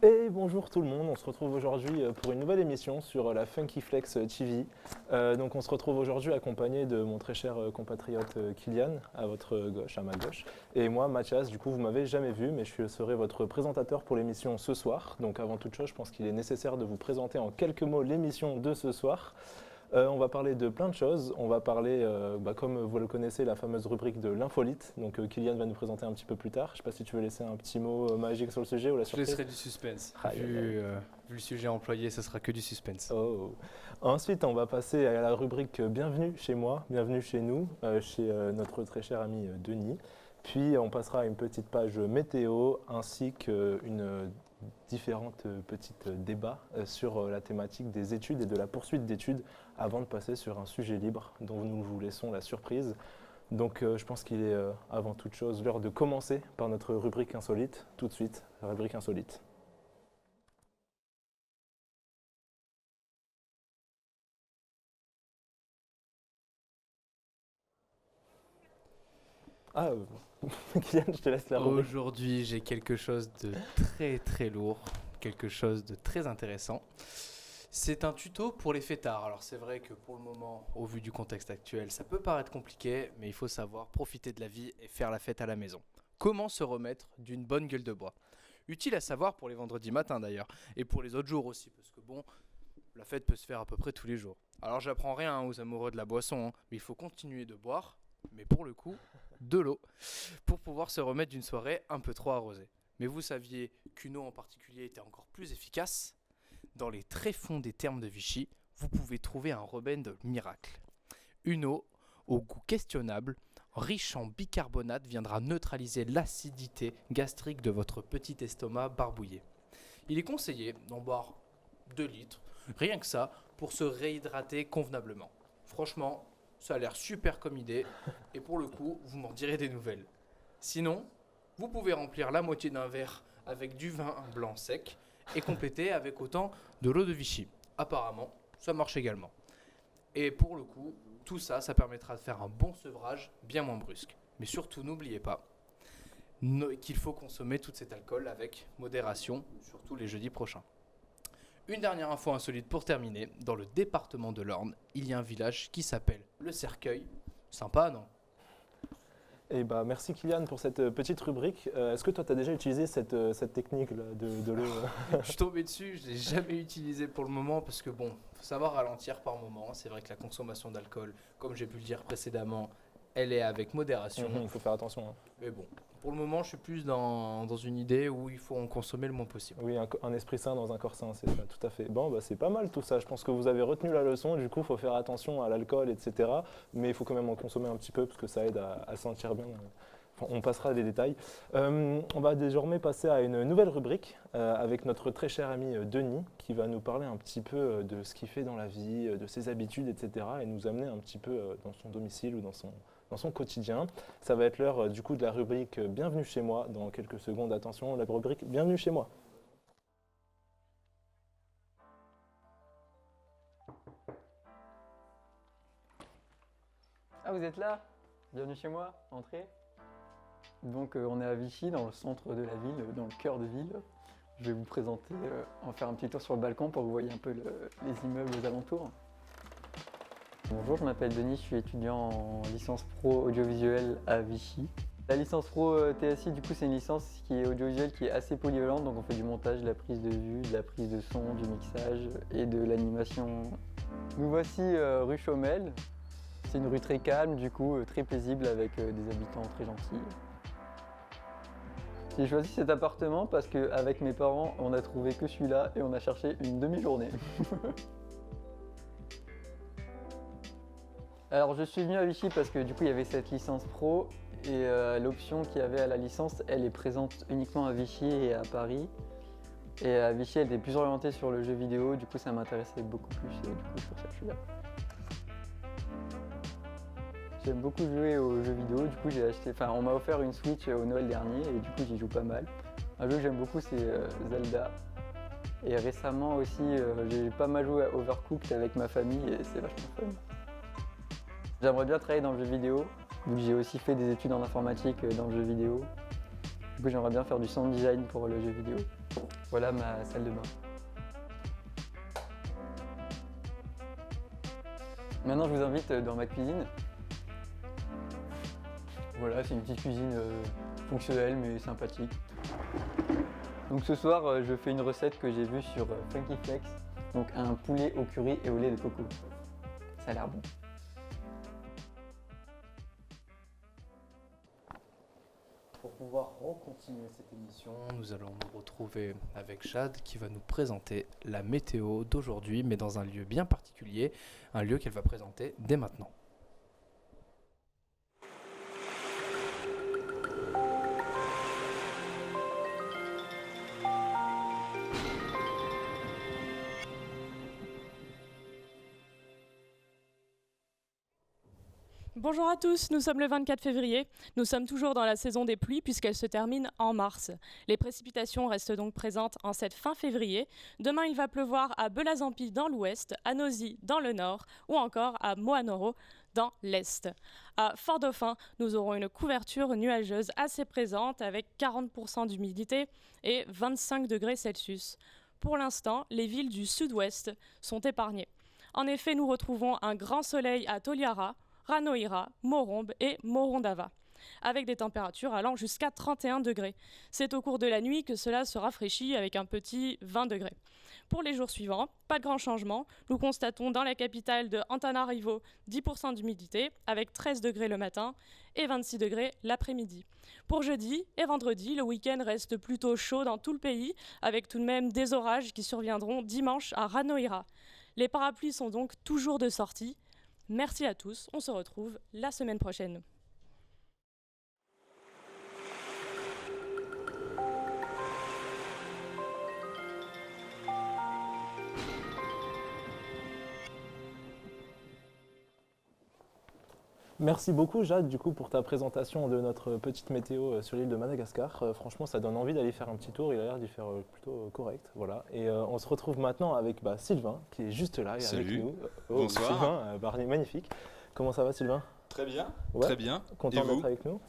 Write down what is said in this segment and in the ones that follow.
Et bonjour tout le monde, on se retrouve aujourd'hui pour une nouvelle émission sur la Funky Flex TV. Donc on se retrouve aujourd'hui accompagné de mon très cher compatriote Kylian, à votre gauche, à ma gauche. Et moi, Mathias, du coup vous m'avez jamais vu, mais je serai votre présentateur pour l'émission ce soir. Donc avant toute chose, je pense qu'il est nécessaire de vous présenter en quelques mots l'émission de ce soir. On va parler de plein de choses. On va parler, comme vous le connaissez, la fameuse rubrique de l'infolite. Donc Kylian va nous présenter un petit peu plus tard. Je ne sais pas si tu veux laisser un petit mot magique sur le sujet ou la Je surprise. laisserai du suspense. Aïe, aïe, aïe. Vu le sujet employé, ce sera que du suspense. Oh. Ensuite, on va passer à la rubrique Bienvenue chez moi, bienvenue chez nous, chez notre très cher ami Denis. Puis on passera à une petite page météo ainsi qu'une différentes petites débats sur la thématique des études et de la poursuite d'études avant de passer sur un sujet libre dont nous vous laissons la surprise. Donc je pense qu'il est avant toute chose l'heure de commencer par notre rubrique insolite. Tout de suite, la rubrique insolite. Ah, Kylian, je te laisse la rubrique. Aujourd'hui, j'ai quelque chose de très lourd, quelque chose de très intéressant. C'est un tuto pour les fêtards. Alors c'est vrai que pour le moment, au vu du contexte actuel, ça peut paraître compliqué, mais il faut savoir profiter de la vie et faire la fête à la maison. Comment se remettre d'une bonne gueule de bois? Utile à savoir pour les vendredis matins d'ailleurs, et pour les autres jours aussi, parce que bon, la fête peut se faire à peu près tous les jours. Alors j'apprends rien aux amoureux de la boisson, mais il faut continuer de boire, mais pour le coup, de l'eau, pour pouvoir se remettre d'une soirée un peu trop arrosée. Mais vous saviez qu'une eau en particulier était encore plus efficace? Dans les tréfonds des thermes de Vichy, vous pouvez trouver un remède miracle. Une eau au goût questionnable, riche en bicarbonate, viendra neutraliser l'acidité gastrique de votre petit estomac barbouillé. Il est conseillé d'en boire 2 litres, rien que ça, pour se réhydrater convenablement. Franchement, ça a l'air super comme idée, et pour le coup, vous m'en direz des nouvelles. Sinon, vous pouvez remplir la moitié d'un verre avec du vin blanc sec, et compléter avec autant de l'eau de Vichy. Apparemment, ça marche également. Et pour le coup, tout ça, ça permettra de faire un bon sevrage bien moins brusque. Mais surtout, n'oubliez pas qu'il faut consommer tout cet alcool avec modération, surtout les jeudis prochains. Une dernière info insolite pour terminer. Dans le département de l'Orne, il y a un village qui s'appelle Le Cercueil. Sympa, non? Et merci Kylian pour cette petite rubrique. Est-ce que toi tu as déjà utilisé cette technique là, de l'eau Je suis tombé dessus, je ne l'ai jamais utilisé pour le moment parce que bon, faut savoir ralentir par moment. C'est vrai que la consommation d'alcool, comme j'ai pu le dire précédemment, elle est avec modération. Il faut faire attention. Hein. Mais bon, pour le moment, je suis plus dans une idée où il faut en consommer le moins possible. Oui, un esprit sain dans un corps sain, c'est ça, tout à fait. Bon, c'est pas mal tout ça. Je pense que vous avez retenu la leçon. Du coup, il faut faire attention à l'alcool, etc. Mais il faut quand même en consommer un petit peu parce que ça aide à se sentir bien. Enfin, on passera les détails. On va désormais passer à une nouvelle rubrique avec notre très cher ami Denis qui va nous parler un petit peu de ce qu'il fait dans la vie, de ses habitudes, etc. et nous amener un petit peu dans son domicile ou dans son quotidien. Ça va être l'heure du coup de la rubrique Bienvenue chez moi dans quelques secondes. Attention, la rubrique Bienvenue chez moi. Ah, vous êtes là? Bienvenue chez moi, entrez. Donc on est à Vichy, dans le centre de la ville, dans le cœur de ville. Je vais vous présenter, on va faire un petit tour sur le balcon pour que vous voyez un peu les immeubles aux alentours. Bonjour, je m'appelle Denis, je suis étudiant en licence pro audiovisuel à Vichy. La licence pro TSI, du coup, c'est une licence qui est audiovisuelle, qui est assez polyvalente, donc on fait du montage, de la prise de vue, de la prise de son, du mixage et de l'animation. Nous voici rue Chaumel. C'est une rue très calme, du coup très paisible avec des habitants très gentils. J'ai choisi cet appartement parce qu'avec mes parents, on a trouvé que celui-là et on a cherché une demi-journée. Alors je suis venu à Vichy parce que du coup il y avait cette licence pro et l'option qu'il y avait à la licence, elle est présente uniquement à Vichy et à Paris. Et à Vichy, elle était plus orientée sur le jeu vidéo, du coup ça m'intéressait beaucoup plus et du coup c'est pour ça que je suis là. J'aime beaucoup jouer aux jeux vidéo, du coup on m'a offert une Switch au Noël dernier et du coup j'y joue pas mal. Un jeu que j'aime beaucoup c'est Zelda. Et récemment aussi j'ai pas mal joué à Overcooked avec ma famille et c'est vachement fun. J'aimerais bien travailler dans le jeu vidéo, vu que j'ai aussi fait des études en informatique dans le jeu vidéo. Du coup, j'aimerais bien faire du sound design pour le jeu vidéo. Voilà ma salle de bain. Maintenant, je vous invite dans ma cuisine. Voilà, c'est une petite cuisine fonctionnelle mais sympathique. Donc ce soir, je fais une recette que j'ai vue sur Funky Flex. Donc un poulet au curry et au lait de coco. Ça a l'air bon. Pour pouvoir continuer cette émission, nous allons nous retrouver avec Jade qui va nous présenter la météo d'aujourd'hui, mais dans un lieu bien particulier, un lieu qu'elle va présenter dès maintenant. Bonjour à tous, nous sommes le 24 février. Nous sommes toujours dans la saison des pluies puisqu'elle se termine en mars. Les précipitations restent donc présentes en cette fin février. Demain, il va pleuvoir à Belazampi dans l'ouest, à Nosy dans le nord ou encore à Moanoro dans l'est. À Fort-Dauphin, nous aurons une couverture nuageuse assez présente avec 40% d'humidité et 25 degrés Celsius. Pour l'instant, les villes du sud-ouest sont épargnées. En effet, nous retrouvons un grand soleil à Toliara, Ranoira, Morombe et Morondava, avec des températures allant jusqu'à 31 degrés. C'est au cours de la nuit que cela se rafraîchit avec un petit 20 degrés. Pour les jours suivants, pas de grand changement. Nous constatons dans la capitale de Antananarivo 10% d'humidité avec 13 degrés le matin et 26 degrés l'après-midi. Pour jeudi et vendredi, le week-end reste plutôt chaud dans tout le pays avec tout de même des orages qui surviendront dimanche à Ranoira. Les parapluies sont donc toujours de sortie. Merci à tous, on se retrouve la semaine prochaine. Merci beaucoup Jade du coup pour ta présentation de notre petite météo sur l'île de Madagascar. Franchement ça donne envie d'aller faire un petit tour, il a l'air d'y faire plutôt correct. Voilà. Et on se retrouve maintenant avec Sylvain qui est juste là et avec Salut. nous. Bonsoir. Sylvain, magnifique. Comment ça va Sylvain? Très bien. Ouais. Très bien. Content Et vous d'être avec nous?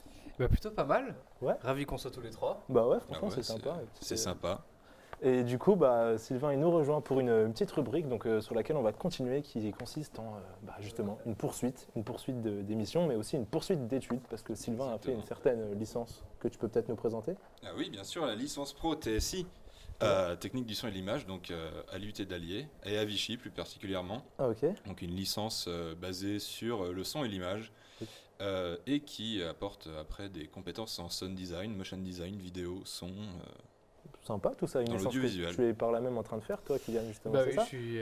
Plutôt pas mal. Ouais. Ravi qu'on soit tous les trois. Bah ouais franchement Ah ouais, c'est sympa. C'est sympa. Et du coup, Sylvain il nous rejoint pour une petite rubrique sur laquelle on va continuer, qui consiste en justement une poursuite d'émissions, mais aussi une poursuite d'études, parce que Sylvain a fait une certaine licence que tu peux peut-être nous présenter. Ah oui, bien sûr, la licence pro TSI, technique du son et de l'image, donc à l'UT d'Allier et à Vichy plus particulièrement. Ah ok. Donc une licence basée sur le son et l'image et qui apporte après des compétences en sound design, motion design, vidéo, son. Sympa tout ça, une Dans licence l'audiovisuel. que tu es par là même en train de faire, toi Kylian justement, Bah c'est oui, ça? je suis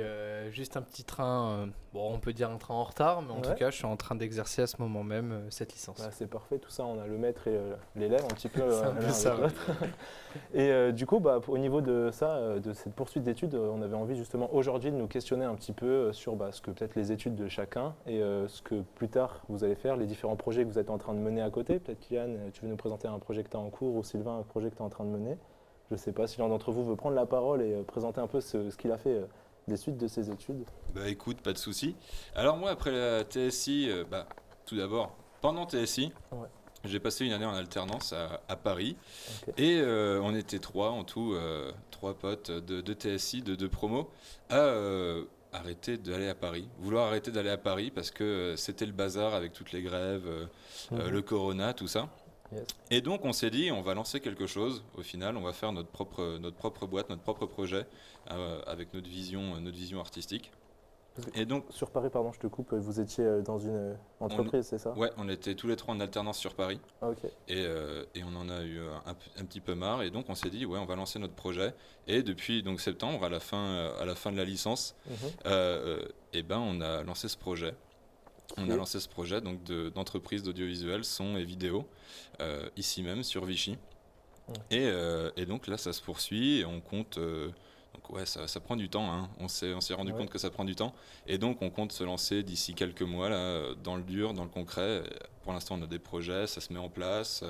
juste un petit train, on peut dire un train en retard, mais en tout Ouais. cas, je suis en train d'exercer à ce moment même cette licence. C'est parfait tout ça, on a le maître et l'élève un petit peu C'est un peu l'un ça, avec l'autre. Et du coup, au niveau de ça, de cette poursuite d'études, on avait envie justement aujourd'hui de nous questionner un petit peu sur ce que peut-être les études de chacun et ce que plus tard vous allez faire, les différents projets que vous êtes en train de mener à côté. Peut-être Kylian, tu veux nous présenter un projet que tu as en cours ou Sylvain, un projet que tu es en train de mener. Je ne sais pas si l'un d'entre vous veut prendre la parole et présenter un peu ce qu'il a fait des suites de ses études. Bah écoute, pas de souci. Alors moi, après la TSI, tout d'abord, pendant TSI, Ouais. j'ai passé une année en alternance à Paris. Ok. Et on était trois en tout, trois potes de TSI, de promo, à arrêter d'aller à Paris. Vouloir arrêter d'aller à Paris parce que c'était le bazar avec toutes les grèves, le corona, tout ça. Yes. Et donc on s'est dit, on va lancer quelque chose. Au final, on va faire notre propre boîte, notre propre projet avec notre vision artistique. Et donc, Sur Paris, pardon, je te coupe, vous étiez dans une entreprise, c'est ça? ouais, on était tous les trois en alternance sur Paris. Ah, ok. Et on en a eu un petit peu marre. Et donc on s'est dit, ouais, on va lancer notre projet. Et depuis donc septembre, à la fin de la licence, on a lancé ce projet. On a lancé ce projet donc d'entreprise d'audiovisuel, son et vidéo, ici même sur Vichy. Et donc là, ça se poursuit et on compte. Donc ouais, ça prend du temps. Hein. On s'est rendu compte que ça prend du temps. Et donc on compte se lancer d'ici quelques mois là, dans le dur, dans le concret. Pour l'instant, on a des projets, ça se met en place.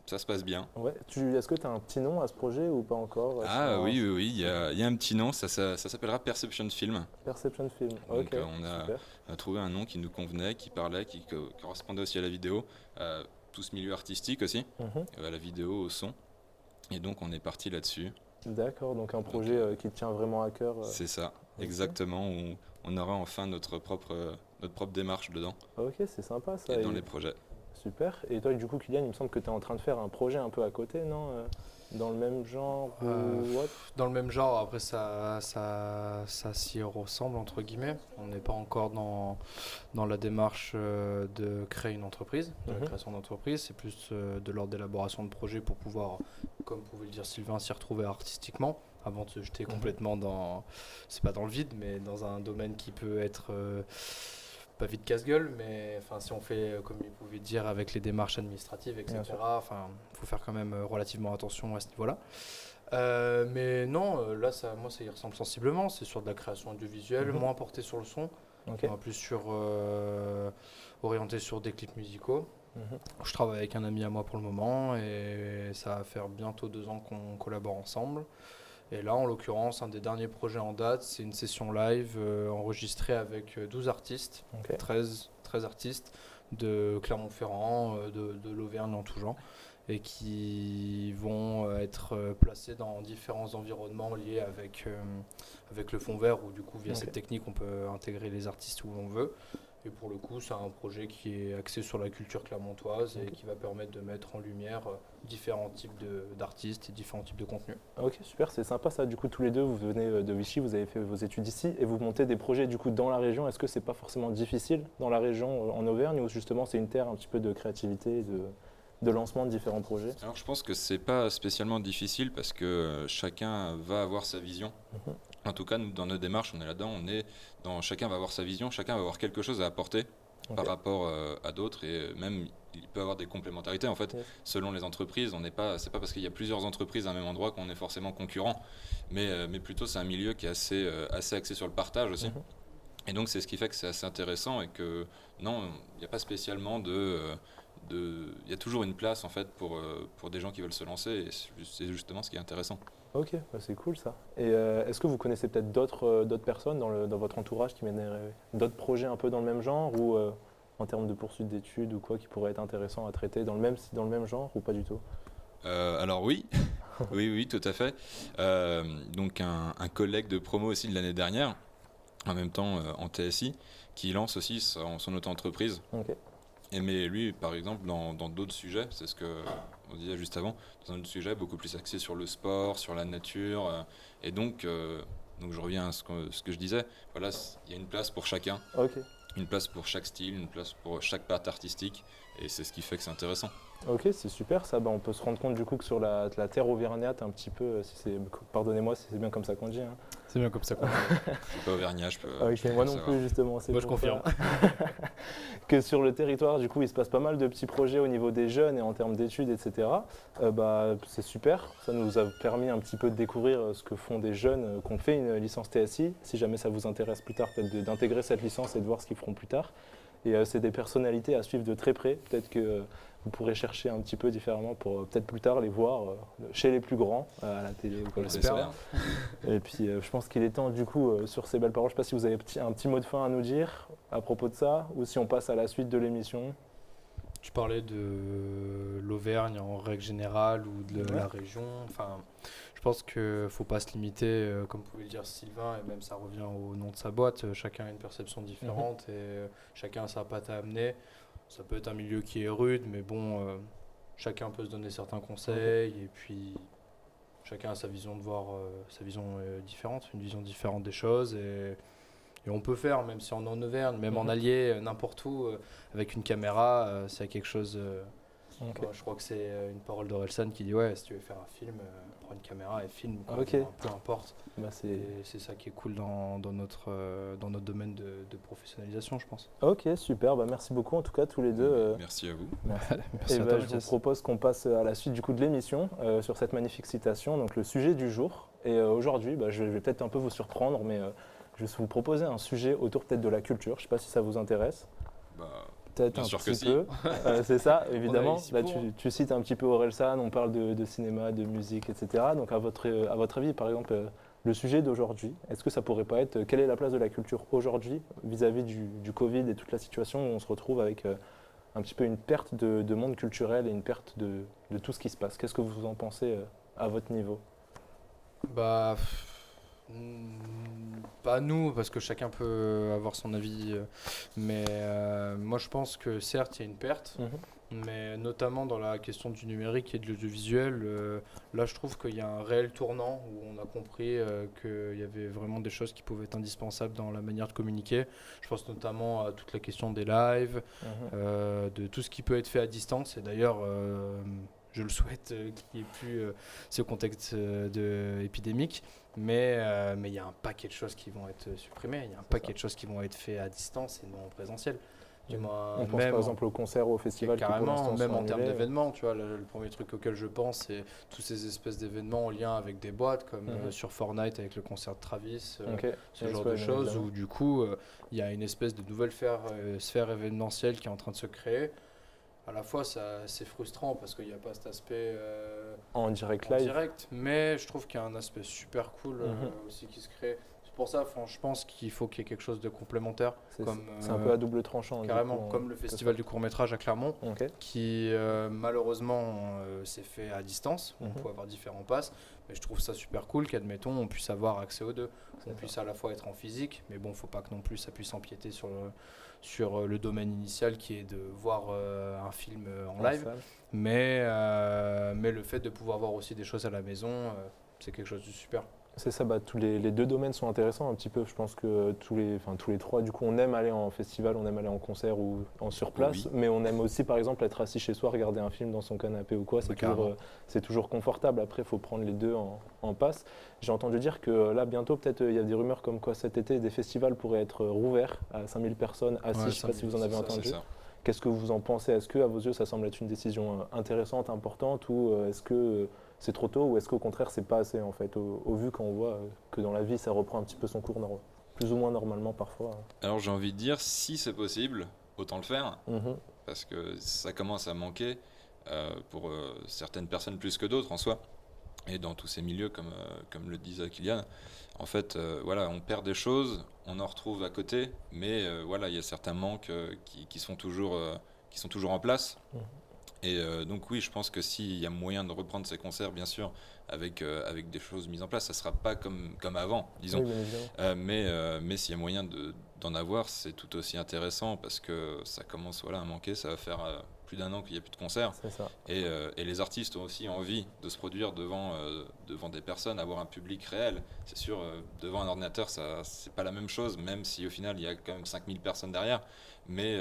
Ça se passe bien. Ouais. Est-ce que tu as un petit nom à ce projet ou pas encore? Oui, il y a un petit nom, ça s'appellera Perception Film. Perception Film, Donc ok. on a trouvé un nom qui nous convenait, qui parlait, qui correspondait aussi à la vidéo. tout ce milieu artistique aussi, Mhm. à la vidéo, au son. Et donc on est parti là-dessus. D'accord, donc un projet qui te tient vraiment à cœur. C'est ça, ok. exactement. Où on aura enfin notre propre démarche dedans, Ok, c'est sympa ça. et dans Et- les projets. Super. Et toi, du coup, Kylian, il me semble que tu es en train de faire un projet un peu à côté, non dans le même genre ou autre. Dans le même genre, après ça s'y ressemble entre guillemets. On n'est pas encore dans la démarche de créer une entreprise, de la Mhm. création d'entreprise. C'est plus de l'ordre d'élaboration de projet pour pouvoir, comme pouvait le dire Sylvain, s'y retrouver artistiquement avant de se jeter Mhm. complètement c'est pas dans le vide, mais dans un domaine qui peut être pas vide casse-gueule, mais enfin si on fait comme il pouvait dire avec les démarches administratives, Bien etc. sûr. Enfin, faut faire quand même relativement attention à ce niveau-là. Mais non, là, moi, ça y ressemble sensiblement. C'est sur de la création audiovisuelle, Mhm. moins porté sur le son, Ok. plus orienté sur des clips musicaux. Mhm. Je travaille avec un ami à moi pour le moment et ça va faire bientôt 2 ans qu'on collabore ensemble. Et là, en l'occurrence, un des derniers projets en date, c'est une session live enregistrée avec 12 artistes, Ok. 13 artistes de Clermont-Ferrand, de l'Auvergne en tout genre, et qui vont être placés dans différents environnements liés avec le fond vert, où du coup, via Ok. cette technique, on peut intégrer les artistes où l'on veut. Et pour le coup, c'est un projet qui est axé sur la culture clermontoise et Ok. qui va permettre de mettre en lumière différents types d'artistes et différents types de contenus. Ok, super, c'est sympa ça. Du coup, tous les deux, vous venez de Vichy, vous avez fait vos études ici et vous montez des projets du coup dans la région. Est-ce que c'est pas forcément difficile dans la région en Auvergne, où justement c'est une terre un petit peu de créativité, de lancement de différents projets? Alors je pense que c'est pas spécialement difficile parce que chacun va avoir sa vision. Mhm. En tout cas, nous, dans notre démarche, on est là-dedans, chacun va avoir sa vision, chacun va avoir quelque chose à apporter Ok. par rapport à d'autres, et même il peut avoir des complémentarités en fait Yes. selon les entreprises. C'est pas parce qu'il y a plusieurs entreprises à un même endroit qu'on est forcément concurrent, mais plutôt c'est un milieu qui est assez axé sur le partage aussi. Mhm. Et donc c'est ce qui fait que c'est assez intéressant et que non, il n'y a pas spécialement il y a toujours une place en fait pour des gens qui veulent se lancer, et c'est justement ce qui est intéressant. Ok, bah, c'est cool ça. Et est-ce que vous connaissez peut-être d'autres personnes dans votre entourage qui mèneraient d'autres projets un peu dans le même genre, ou en termes de poursuite d'études ou quoi, qui pourraient être intéressants à traiter dans le même genre, ou pas du tout? Alors oui, oui, tout à fait. Donc un collègue de promo aussi de l'année dernière, en même temps en TSI, qui lance aussi son auto-entreprise. Ok. Mais lui, par exemple, dans d'autres sujets, c'est ce qu'on disait juste avant, dans d'autres sujets beaucoup plus axés sur le sport, sur la nature. Et donc je reviens à ce que je disais, voilà, il y a une place pour chacun, Ok. une place pour chaque style, une place pour chaque part artistique, et c'est ce qui fait que c'est intéressant. Ok, c'est super ça. Bah, on peut se rendre compte du coup que sur la terre auvergnate un petit peu, pardonnez-moi si c'est bien comme ça qu'on dit, hein. C'est bien comme ça qu'on Je suis pas auvergnat, je peux. Ok, je peux moi pas non savoir. plus justement. C'est Moi, je pour ça confirme. que sur le territoire, du coup, il se passe pas mal de petits projets au niveau des jeunes et en termes d'études, etc. Bah, c'est super. Ça nous a permis un petit peu de découvrir ce que font des jeunes qui ont fait une licence TSI. Si jamais ça vous intéresse plus tard, peut-être d'intégrer cette licence et de voir ce qu'ils feront plus tard. Et c'est des personnalités à suivre de très près. Peut-être que vous pourrez chercher un petit peu différemment pour peut-être plus tard les voir chez les plus grands à la télé ou quoi On que ce l'espère. soit. Et puis je pense qu'il est temps du coup sur ces belles paroles, je ne sais pas si vous avez un petit mot de fin à nous dire à propos de ça, ou si on passe à la suite de l'émission. Tu parlais de l'Auvergne en règle générale ou de Ouais. la région. Enfin, je pense qu'il ne faut pas se limiter, comme pouvait le dire Sylvain, et même ça revient au nom de sa boîte. Chacun a une perception différente et chacun a sa patte à amener. Ça peut être un milieu qui est rude, mais bon, chacun peut se donner certains conseils et puis chacun a sa vision de voir, sa vision différente, une vision différente des choses. Et on peut faire, même si on est en Auvergne, même en Allier, n'importe où, avec une caméra, c'est quelque chose. Ok. Je crois que c'est une parole d'Orelsan qui dit ouais, si tu veux faire un film, prends une caméra et filme, quoi. Ok. Peu importe. Bah, c'est... Et c'est ça qui est cool dans notre domaine de professionnalisation, je pense. Ok, super, bah, merci beaucoup en tout cas tous les deux. Merci à vous. Merci Et à bah, toi, je vous Mathias. propose qu'on passe à la suite du coup de l'émission sur cette magnifique citation, donc le sujet du jour. Et aujourd'hui, bah, je vais peut-être un peu vous surprendre, mais je vais vous proposer un sujet autour peut-être de la culture. Je ne sais pas si ça vous intéresse. Bah, Peut-être Bien un sûr petit que si. peu. C'est ça, évidemment. ici Là, pour. tu cites un petit peu Orelsan, on parle de cinéma, de musique, etc. Donc à votre avis, par exemple, le sujet d'aujourd'hui, est-ce que ça pourrait pas être quelle est la place de la culture aujourd'hui vis-à-vis du Covid et toute la situation où on se retrouve avec un petit peu une perte de monde culturel et une perte de tout ce qui se passe. Qu'est-ce que vous en pensez à votre niveau? Bah, pas nous, parce que chacun peut avoir son avis, mais moi je pense que certes il y a une perte, mais notamment dans la question du numérique et de l'audiovisuel, là je trouve qu'il y a un réel tournant où on a compris qu'il y avait vraiment des choses qui pouvaient être indispensables dans la manière de communiquer. Je pense notamment à toute la question des lives, de tout ce qui peut être fait à distance, et d'ailleurs je le souhaite qu'il n'y ait plus ce contexte épidémique. Mais il y a un paquet de choses qui vont être supprimées, il y a un paquet de choses qui vont être faites à distance et non en présentiel. Du moins, on pense par exemple au concert ou au festival qui pour carrément, l'instant même sont en termes annulés. d'événements, tu vois, le premier truc auquel je pense, c'est tous ces espèces d'événements en lien avec des boîtes, comme sur Fortnite avec le concert de Travis, ce genre de choses, où du coup, il y a une espèce de nouvelle sphère événementielle qui est en train de se créer. À la fois, c'est frustrant parce qu'il n'y a pas cet aspect en direct en live. direct, mais je trouve qu'il y a un aspect super cool aussi qui se crée. C'est pour ça, je pense qu'il faut qu'il y ait quelque chose de complémentaire. C'est un peu à double tranchant. Carrément, du coup, comme le festival du court-métrage à Clermont, qui malheureusement s'est fait à distance. On peut avoir différents passes, mais je trouve ça super cool qu'admettons on puisse avoir accès aux deux. On puisse à la fois être en physique, mais bon, faut pas que non plus ça puisse empiéter sur le domaine initial qui est de voir un film en live. Mais le fait de pouvoir voir aussi des choses à la maison, c'est quelque chose de super. C'est ça, tous les deux domaines sont intéressants un petit peu. Je pense que tous les trois, du coup, on aime aller en festival, on aime aller en concert ou en sur place, mais on aime aussi, par exemple, être assis chez soi, regarder un film dans son canapé ou quoi. C'est toujours confortable. Après, il faut prendre les deux en passe. J'ai entendu dire que là, bientôt, peut-être, il y a des rumeurs comme quoi cet été, des festivals pourraient être rouverts à 5000 personnes assis. Je ne sais pas si vous en avez entendu. Qu'est-ce que vous en pensez? Est-ce que, à vos yeux, ça semble être une décision intéressante, importante, ou est-ce que c'est trop tôt, ou est-ce qu'au contraire, c'est pas assez en fait, au vu quand on voit que dans la vie, ça reprend un petit peu son cours, plus ou moins normalement parfois. Alors j'ai envie de dire, si c'est possible, autant le faire, parce que ça commence à manquer pour certaines personnes plus que d'autres en soi. Et dans tous ces milieux, comme le disait Kylian, en fait, on perd des choses, on en retrouve à côté, mais il y a certains manques qui sont toujours en place. Et donc oui, je pense que s'il y a moyen de reprendre ces concerts, bien sûr, avec des choses mises en place, ça ne sera pas comme avant, disons. Oui, mais s'il y a moyen d'en avoir, c'est tout aussi intéressant parce que ça commence à manquer, ça va faire plus d'1 an qu'il n'y a plus de concerts. C'est ça. Et les artistes ont aussi envie de se produire devant des personnes, avoir un public réel. C'est sûr, devant un ordinateur, c'est pas la même chose, même si au final, il y a quand même 5000 personnes derrière. Mais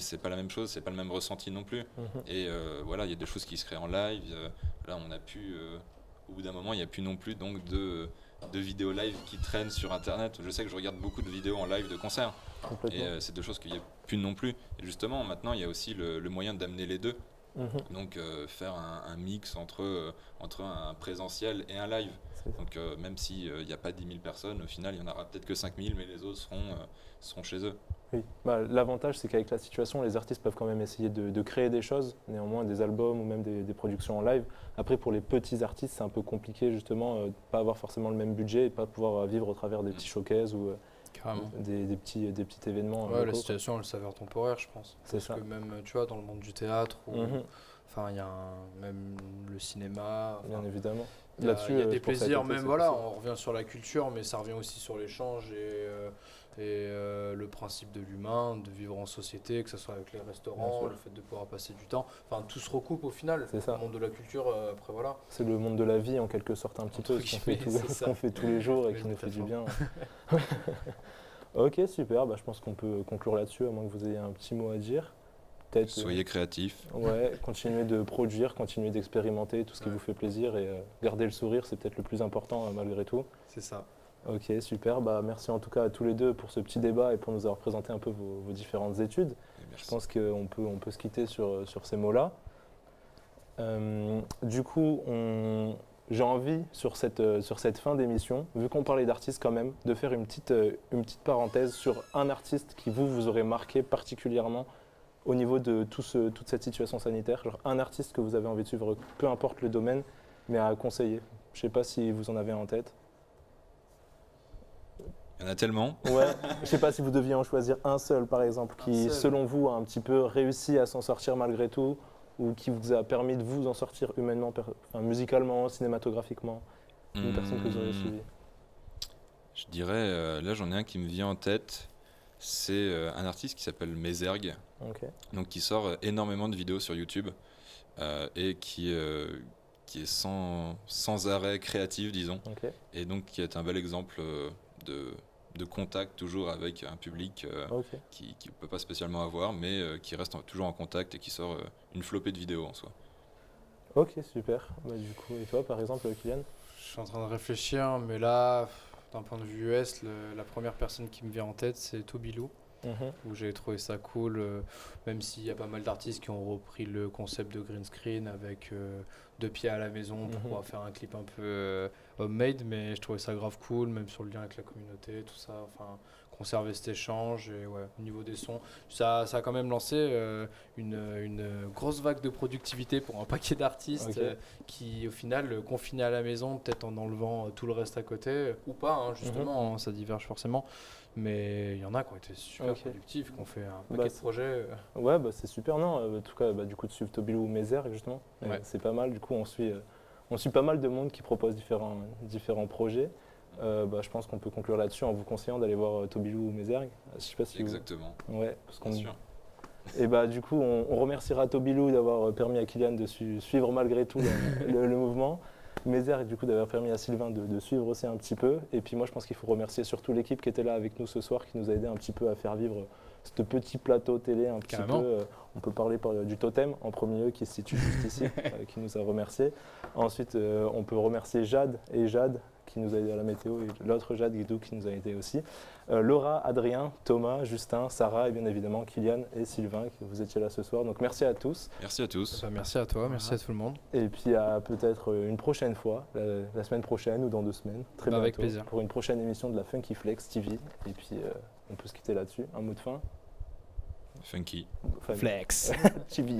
c'est pas la même chose, c'est pas le même ressenti non plus. Et il y a des choses qui se créent en live. Là, on a pu, au bout d'un moment, il n'y a plus non plus donc de vidéos live qui traînent sur Internet. Je sais que je regarde beaucoup de vidéos en live de concerts. Et c'est des choses qu'il n'y a plus non plus. Et justement, maintenant, il y a aussi le moyen d'amener les deux. Donc faire un mix entre un présentiel et un live. Donc même s'il n'y a pas 10 000 personnes, au final, il n'y en aura peut-être que 5 000, mais les autres seront chez eux. Oui, l'avantage c'est qu'avec la situation, les artistes peuvent quand même essayer de créer des choses, néanmoins des albums ou même des productions en live. Après pour les petits artistes, c'est un peu compliqué justement, de pas avoir forcément le même budget et pas pouvoir vivre au travers des petits showcases ou des petits événements. Ouais, la situation elle s'avère temporaire, je pense. C'est ça. Parce que même tu vois dans le monde du théâtre, il y a même le cinéma. Bien évidemment. Il y a des plaisirs, même on revient sur la culture, mais ça revient aussi sur l'échange et le principe de l'humain, de vivre en société, que ce soit avec les restaurants, le fait de pouvoir passer du temps. Enfin, tout se recoupe au final. C'est ça. Le monde de la culture, après voilà. C'est le monde de la vie en quelque sorte un petit peu, ce qu'on fait tous les jours et qui nous fait du bien. Ok, super. Je pense qu'on peut conclure là-dessus, à moins que vous ayez un petit mot à dire. Soyez créatifs. Ouais, continuez de produire, continuez d'expérimenter tout ce qui vous fait plaisir et garder le sourire, c'est peut-être le plus important malgré tout. C'est ça. Ok, super. Merci en tout cas à tous les deux pour ce petit débat et pour nous avoir présenté un peu vos différentes études. Je pense qu'on peut se quitter sur ces mots-là. Du coup, j'ai envie, sur cette fin d'émission, vu qu'on parlait d'artistes quand même, de faire une petite parenthèse sur un artiste qui vous aurait marqué particulièrement au niveau de toute cette situation sanitaire. Genre un artiste que vous avez envie de suivre, peu importe le domaine, mais à conseiller. Je ne sais pas si vous en avez en tête. Il y en a tellement. Ouais, je sais pas si vous deviez en choisir un seul, par exemple, qui, seul. selon vous, a un petit peu réussi à s'en sortir malgré tout, ou qui vous a permis de vous en sortir humainement, enfin, musicalement, cinématographiquement, une personne que vous auriez suivie. Je dirais, là j'en ai un qui me vient en tête, c'est un artiste qui s'appelle Mézergue, Ok. donc qui sort énormément de vidéos sur YouTube et qui est sans arrêt créatif, disons, Ok. et donc qui est un bel exemple de contact toujours avec un public Ok. qui ne peut pas spécialement avoir, mais qui reste toujours en contact et qui sort une flopée de vidéos en soi. Ok, super. Bah, du coup, et toi, par exemple, Kylian? Je suis en train de réfléchir, mais là, d'un point de vue US, la première personne qui me vient en tête, c'est Toby Lou, où j'ai trouvé ça cool, même s'il y a pas mal d'artistes qui ont repris le concept de green screen avec 2 pieds à la maison pour pouvoir faire un clip un peu homemade, mais je trouvais ça grave cool, même sur le lien avec la communauté, tout ça, enfin, conserver cet échange, et ouais, au niveau des sons, ça a quand même lancé une grosse vague de productivité pour un paquet d'artistes Ok. qui, au final, confinés à la maison, peut-être en enlevant tout le reste à côté, ou pas, hein, justement, hein, ça diverge forcément, mais il y en a qui ont été super Ok. productifs, qui ont fait un Bah, paquet de c'est- projets. Ouais, bah, c'est super. Non, en tout cas, bah, du coup, de suivre Tobilou ou Mézergue, justement, Ouais. c'est pas mal. Du coup, on suit pas mal de monde qui propose différents projets. Bah, je pense qu'on peut conclure là-dessus en vous conseillant d'aller voir Tobilou ou Mézergue. Je sais pas si Exactement, Ouais, parce qu'on bien sûr. Et bah du coup, on remerciera Tobilou d'avoir permis à Kylian de suivre malgré tout le mouvement. Mézergue du coup d'avoir permis à Sylvain de suivre aussi un petit peu. Et puis moi je pense qu'il faut remercier surtout l'équipe qui était là avec nous ce soir, qui nous a aidé un petit peu à faire vivre ce petit plateau télé un petit Carrément. peu. On peut parler du totem en premier lieu qui se situe juste ici, qui nous a remerciés. Ensuite on peut remercier Jade qui nous a aidé à la météo et l'autre Jade Guidou qui nous a aidé aussi. Laura, Adrien, Thomas, Justin, Sarah et bien évidemment Kylian et Sylvain qui vous étiez là ce soir. Donc merci à tous Merci à tous. Bah, merci à toi, merci à tout le monde. et puis à peut-être une prochaine fois, la semaine prochaine ou dans 2 semaines, très Bah, bientôt, avec plaisir. pour une prochaine émission de la Funky Flex TV. Et puis on peut se quitter là-dessus. Un mot de fin. Funky. Enfin, Flex. TV.